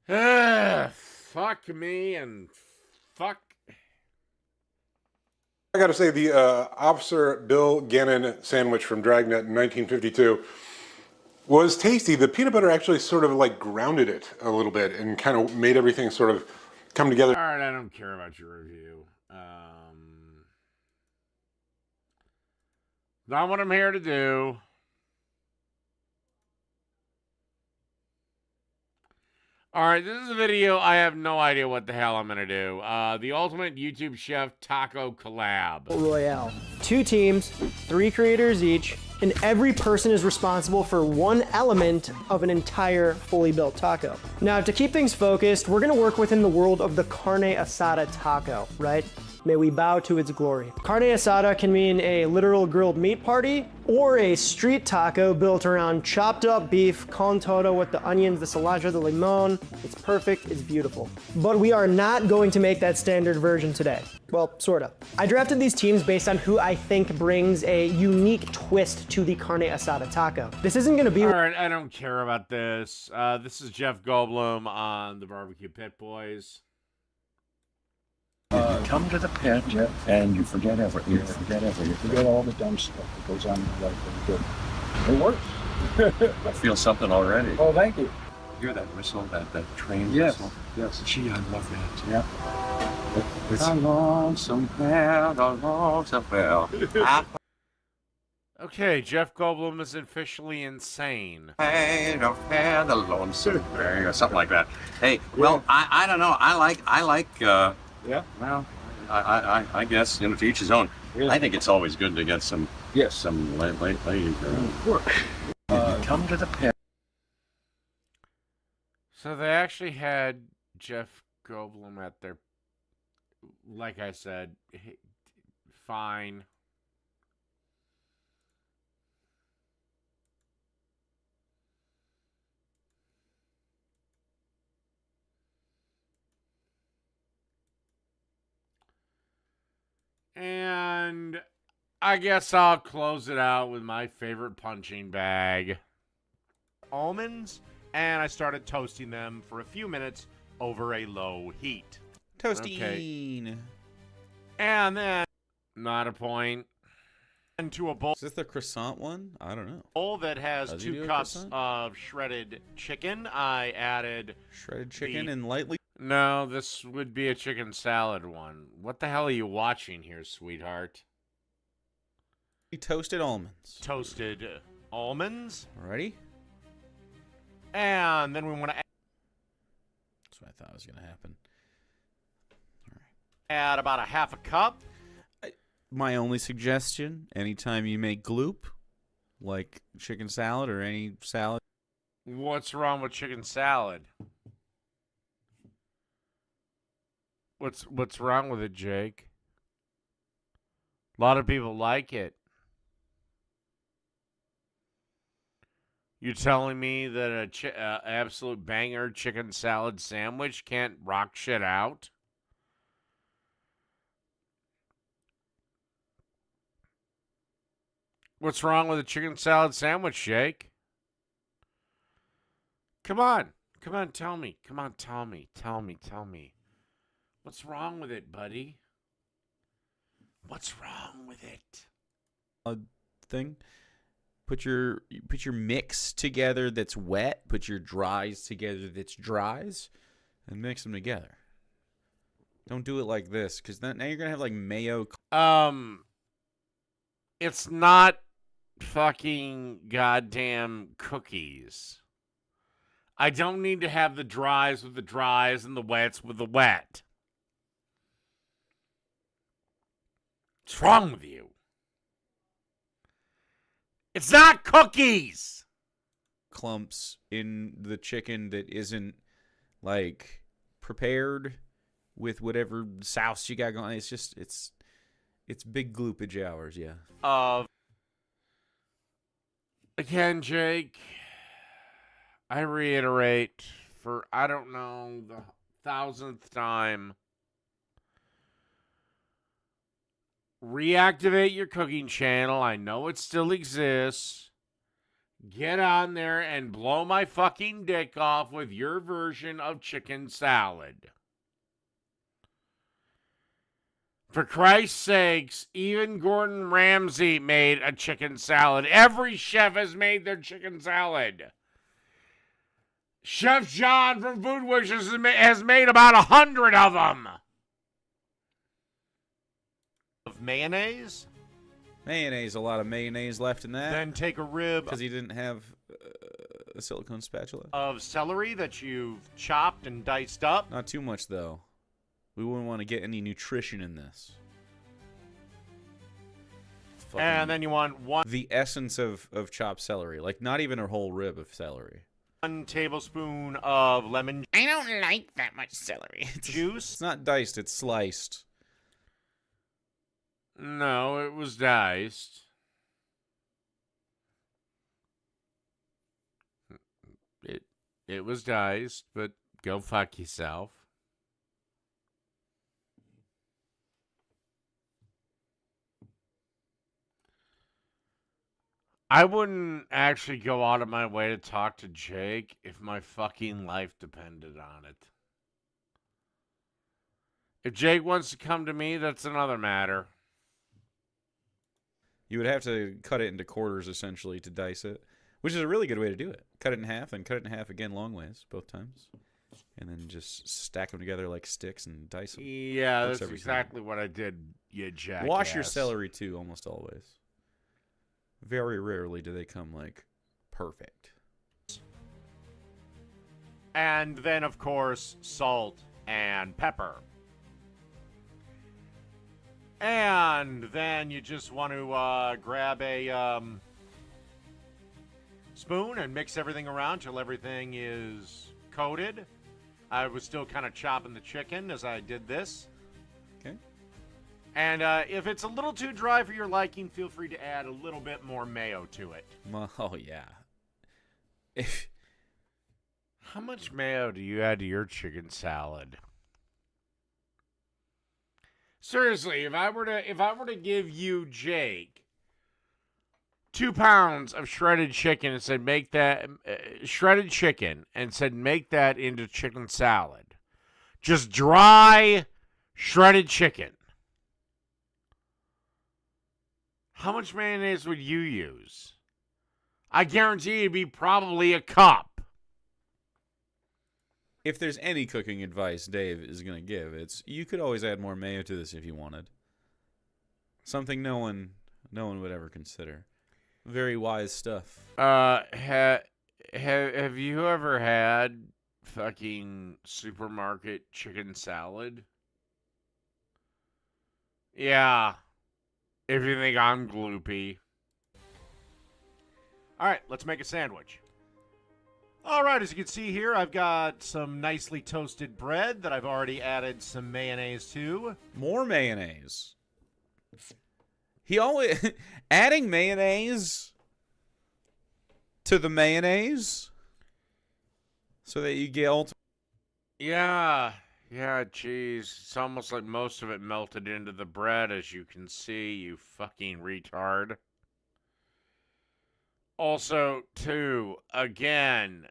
Fuck me and fuck. I got to say, the Officer Bill Gannon sandwich from Dragnet in 1952 was tasty. The peanut butter actually sort of like grounded it a little bit and kind of made everything sort of come together. All right, I don't care about your review. Not what I'm here to do. All right, this is a video. I have no idea what the hell I'm going to do. The Ultimate YouTube Chef Taco Collab. Royale. 2 teams, 3 creators each, and every person is responsible for one element of an entire fully built taco. Now, to keep things focused, we're going to work within the world of the carne asada taco, right? May we bow to its glory. Carne asada can mean a literal grilled meat party or a street taco built around chopped up beef con todo with the onions, the cilantro, the limon. It's perfect, it's beautiful. But we are not going to make that standard version today. Well, sorta. I drafted these teams based on who I think brings a unique twist to the carne asada taco. This isn't gonna be— All right, I don't care about this. This is Jeff Goldblum on the Barbecue Pit Boys. Come to the pit, and you forget everything. You forget all the dumb stuff that goes on in your life. It works. I feel something already. Oh, thank you. Hear that whistle, that train whistle? Yes. Gee, I love that. Yeah. It's a lonesome bell. Okay, Jeff Goldblum is officially insane. Hey, the lonesome bell, or something like that. Hey, well, I don't know. I like. Yeah. Well, I guess, you know, to each his own. Yeah. I think it's always good to get some late. Come to the pit. So they actually had Jeff Goldblum at their, like I said, fine. And I guess I'll close it out with my favorite punching bag. Almonds, and I started toasting them for a few minutes over a low heat. Toasting. Okay. And then, not a point, into a bowl. Is this the croissant one? I don't know. Bowl that has 2 cups of shredded chicken. I added shredded chicken and lightly. No, this would be a chicken salad one. What the hell are you watching here, sweetheart? Toasted almonds. Toasted almonds. Ready? And then we want to That's what I thought was going to happen. All right. Add about a half a cup. My only suggestion, anytime you make gloop, like chicken salad or any salad. What's wrong with chicken salad? What's wrong with it, Jake? A lot of people like it. You telling me that a absolute banger chicken salad sandwich can't rock shit out? What's wrong with a chicken salad sandwich, Jake? Come on, tell me. Come on, tell me. What's wrong with it, buddy? What's wrong with it? Thing. Put your mix together that's wet. Put your dries together that's dries, and mix them together. Don't do it like this, because now you're gonna have like mayo. It's not fucking goddamn cookies. I don't need to have the dries with the dries and the wets with the wet. What's wrong with you? It's not cookies. clumps in the chicken that isn't like prepared with whatever sauce you got going. It's just it's big gloopage hours, yeah. Again, Jake, I reiterate for I don't know the 1,000th time. Reactivate your cooking channel. I know it still exists. Get on there and blow my fucking dick off with your version of chicken salad. For Christ's sakes, even Gordon Ramsay made a chicken salad. Every chef has made their chicken salad. Chef John from Food Wishes has made about 100 of them. Of mayonnaise? Mayonnaise, a lot of mayonnaise left in that. Then take a rib because he didn't have a silicone spatula. Of celery that you've chopped and diced up. Not too much, though. We wouldn't want to get any nutrition in this. And then you want the essence of chopped celery. Like, not even a whole rib of celery. 1 tablespoon of lemon juice. I don't like that much celery. It's not diced, it's sliced. No, it was diced. It was diced, but go fuck yourself. I wouldn't actually go out of my way to talk to Jake if my fucking life depended on it. If Jake wants to come to me, that's another matter. You would have to cut it into quarters, essentially, to dice it, which is a really good way to do it. Cut it in half, and cut it in half again long ways, both times. And then just stack them together like sticks and dice them. Yeah, that's exactly what I did, you jackass. Wash your celery, too, almost always. Very rarely do they come, like, perfect. And then, of course, salt and pepper. And then you just want to grab a spoon and mix everything around till everything is coated. I was still kind of chopping the chicken as I did this. Okay. And if it's a little too dry for your liking, feel free to add a little bit more mayo to it. Oh, yeah. How much mayo do you add to your chicken salad? Seriously, if I were to give you, Jake, 2 pounds of shredded chicken and said make that shredded chicken and said make that into chicken salad, just dry shredded chicken, how much mayonnaise would you use? I guarantee it'd be probably a cup. If there's any cooking advice Dave is going to give, it's you could always add more mayo to this if you wanted. Something no one would ever consider. Very wise stuff. Have you ever had fucking supermarket chicken salad? Yeah. If you think I'm gloopy. All right, let's make a sandwich. All right, as you can see here, I've got some nicely toasted bread that I've already added some mayonnaise to. More mayonnaise. He always adding mayonnaise to the mayonnaise so that you get Yeah, geez. It's almost like most of it melted into the bread, as you can see, you fucking retard. Also, too, again,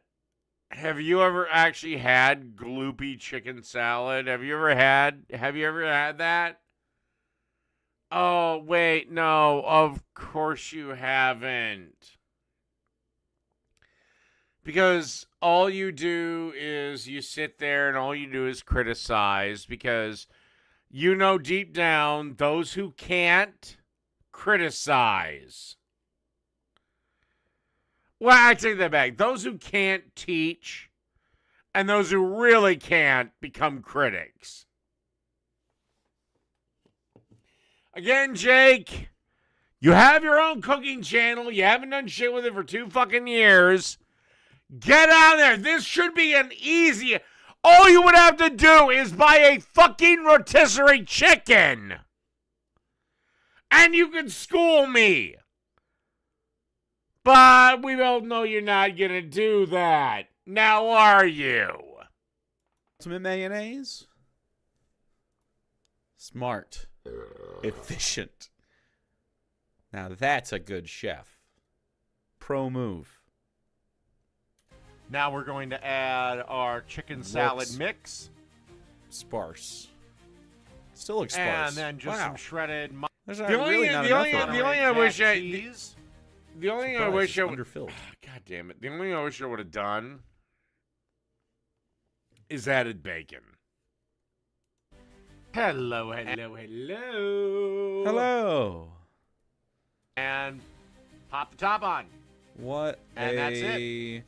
have you ever actually had gloopy chicken salad? Have you ever had that? Oh, wait, no, of course you haven't. Because all you do is you sit there and all you do is criticize because you know deep down those who can't criticize. Well, I take that back. Those who can't teach and those who really can't become critics. Again, Jake, you have your own cooking channel. You haven't done shit with it for 2 fucking years. Get on there. This should be an easy. All you would have to do is buy a fucking rotisserie chicken. And you can school me. But we both know you're not going to do that. Now are you? Ultimate mayonnaise? Smart. Efficient. Now that's a good chef. Pro move. Now we're going to add our chicken salad Looks mix. Sparse. Still looks sparse. And then just Wow. some shredded There's The only thing I wish I underfilled. God damn it. The only thing I wish I would have done is added bacon. Hello. Hello. And pop the top on. What And that's it.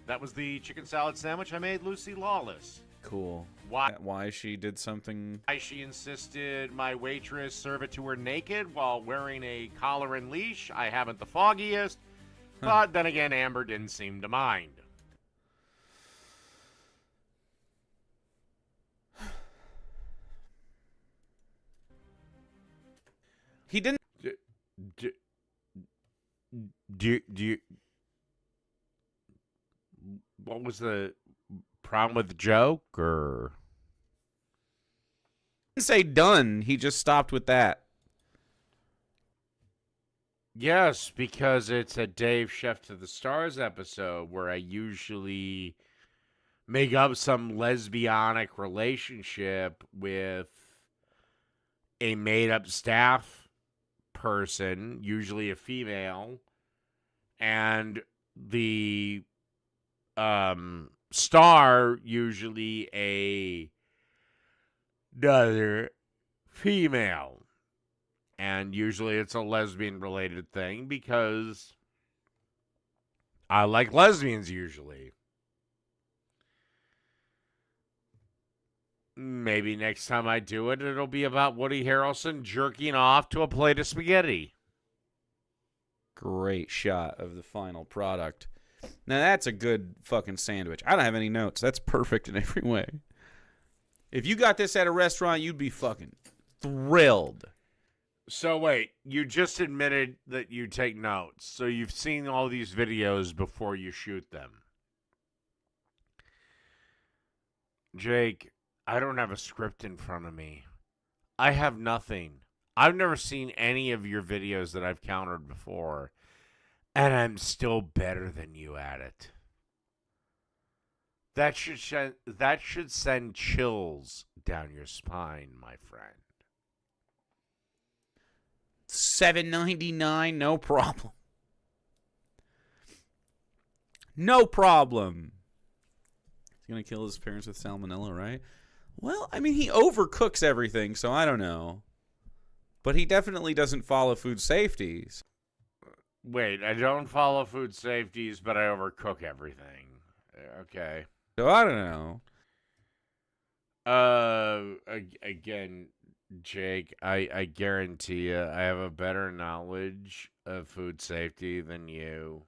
That was the chicken salad sandwich I made Lucy Lawless. Cool. Why she did something. she insisted my waitress serve it to her naked while wearing a collar and leash, I haven't the foggiest. But then again, Amber didn't seem to mind. He didn't. Do you? What was the problem with the joke, or? He didn't say done. He just stopped with that. Yes, because it's a Dave Chef to the Stars episode where I usually make up some lesbianic relationship with a made-up staff person, usually a female, and the star, usually another female. And usually it's a lesbian-related thing because I like lesbians usually. Maybe next time I do it, it'll be about Woody Harrelson jerking off to a plate of spaghetti. Great shot of the final product. Now that's a good fucking sandwich. I don't have any notes. That's perfect in every way. If you got this at a restaurant, you'd be fucking thrilled. So wait, you just admitted that you take notes. So you've seen all these videos before you shoot them. Jake, I don't have a script in front of me. I have nothing. I've never seen any of your videos that I've countered before. And I'm still better than you at it. That should send chills down your spine, my friend. $7.99, no problem. No problem. He's gonna kill his parents with salmonella, right? Well, I mean, he overcooks everything, so I don't know. But he definitely doesn't follow food safeties. Wait, I don't follow food safeties, but I overcook everything. Okay. So I don't know. Again, Jake, I guarantee you I have a better knowledge of food safety than you.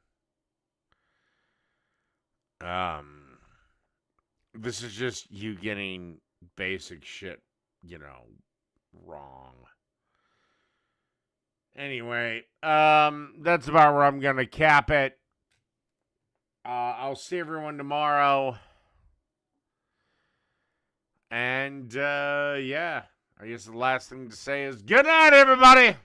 This is just you getting basic shit, wrong. Anyway, that's about where I'm going to cap it. I'll see everyone tomorrow. And, yeah, I guess the last thing to say is good night, everybody.